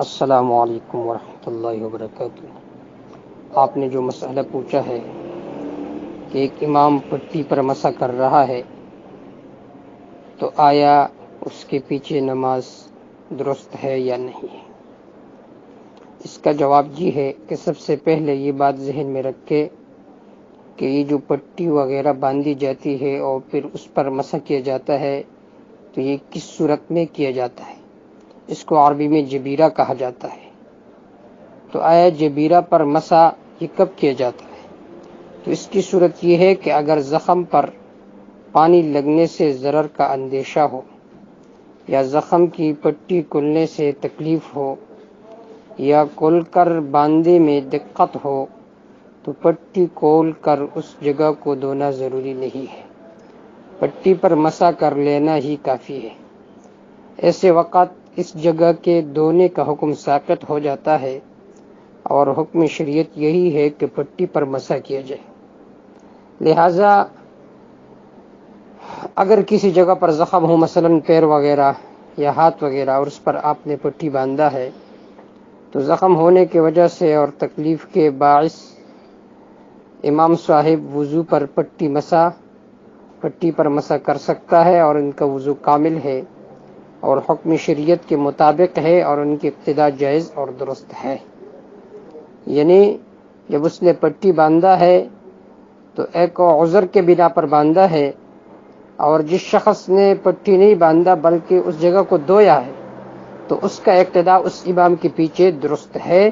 السلام علیکم ورحمۃ اللہ وبرکاتہ۔ آپ نے جو مسئلہ پوچھا ہے کہ ایک امام پٹی پر مسح کر رہا ہے تو آیا اس کے پیچھے نماز درست ہے یا نہیں؟ اس کا جواب یہ ہے کہ سب سے پہلے یہ بات ذہن میں رکھے کہ یہ جو پٹی وغیرہ باندھی جاتی ہے اور پھر اس پر مسح کیا جاتا ہے تو یہ کس صورت میں کیا جاتا ہے؟ اس کو عربی میں جبیرہ کہا جاتا ہے۔ تو آیا جبیرہ پر مسح یہ کب کیا جاتا ہے؟ تو اس کی صورت یہ ہے کہ اگر زخم پر پانی لگنے سے ضرر کا اندیشہ ہو یا زخم کی پٹی کھلنے سے تکلیف ہو یا کھول کر باندھنے میں دقت ہو تو پٹی کھول کر اس جگہ کو دھونا ضروری نہیں ہے، پٹی پر مسح کر لینا ہی کافی ہے۔ ایسے وقت اس جگہ کے دھونے کا حکم ساقط ہو جاتا ہے اور حکم شریعت یہی ہے کہ پٹی پر مسح کیا جائے۔ لہذا اگر کسی جگہ پر زخم ہو، مثلا پیر وغیرہ یا ہاتھ وغیرہ، اور اس پر آپ نے پٹی باندھا ہے تو زخم ہونے کی وجہ سے اور تکلیف کے باعث امام صاحب وضو پر پٹی پر مسح کر سکتا ہے اور ان کا وضو کامل ہے اور حکم شریعت کے مطابق ہے اور ان کی اقتداء جائز اور درست ہے۔ یعنی جب اس نے پٹی باندھا ہے تو ایک عذر کے بنا پر باندھا ہے، اور جس شخص نے پٹی نہیں باندھا بلکہ اس جگہ کو دھویا ہے تو اس کا اقتداء اس امام کے پیچھے درست ہے،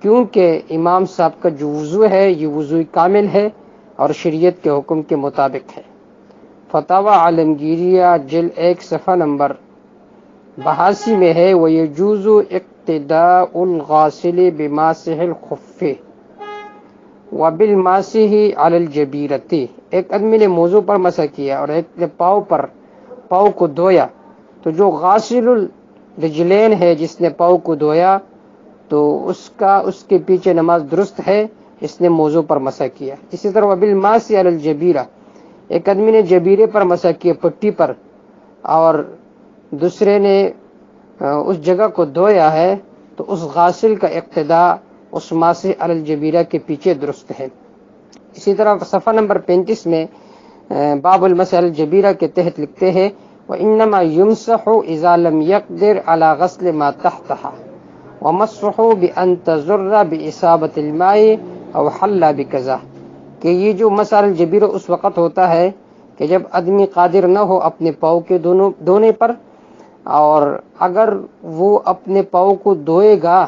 کیونکہ امام صاحب کا جو وضو ہے یہ وضو کامل ہے اور شریعت کے حکم کے مطابق ہے۔ فتاوی عالمگیریہ جلد 1 صفحہ نمبر 82 میں ہے، وَيَجُوزُ اقتداء الغاسل بماسح الخف وبالماسح علی الجبیرۃ۔ ایک آدمی نے موضوع پر مسح کیا اور ایک نے پاؤں کو دھویا، تو جو غاسل الرجلین ہے جس نے پاؤں کو دھویا تو اس کے پیچھے نماز درست ہے، اس نے موضوع پر مسح کیا۔ اسی طرح وبالماسح علی الجبیرہ، ایک آدمی نے جبیرے پر مسح کیا پٹی پر اور دوسرے نے اس جگہ کو دھویا ہے تو اس غاسل کا اقتداء اس ماسح علی الجبیرہ کے پیچھے درست ہے۔ اسی طرح صفحہ نمبر 35 میں باب المسح علی الجبیرہ کے تحت لکھتے ہیں وَإِنَّمَا يُمْسَحُ إِذَا لَمْ يَقْدِرْ عَلَى غَسْلِ مَا تَحْتَهَا وَمَسْحُهُ بِأَن تَضُرَّ بِإِصَابَةِ الْمَاءِ أَوْ حَلَّ بِكَذَا، کہ یہ جو مسح علی الجبیرہ اس وقت ہوتا ہے کہ جب آدمی قادر نہ ہو اپنے پاؤں کے دھونے پر، اور اگر وہ اپنے پاؤں کو دھوئے گا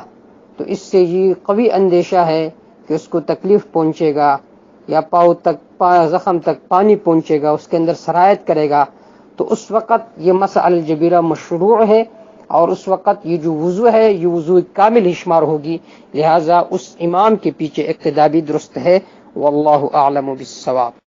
تو اس سے یہ قوی اندیشہ ہے کہ اس کو تکلیف پہنچے گا یا زخم تک پانی پہنچے گا، اس کے اندر سرایت کرے گا، تو اس وقت یہ مسح علی الجبیرہ مشروع ہے اور اس وقت یہ جو وضو ہے یہ وضو کامل ہی شمار ہوگی، لہذا اس امام کے پیچھے اقتداء بھی درست ہے۔ واللہ اعلم بالصواب۔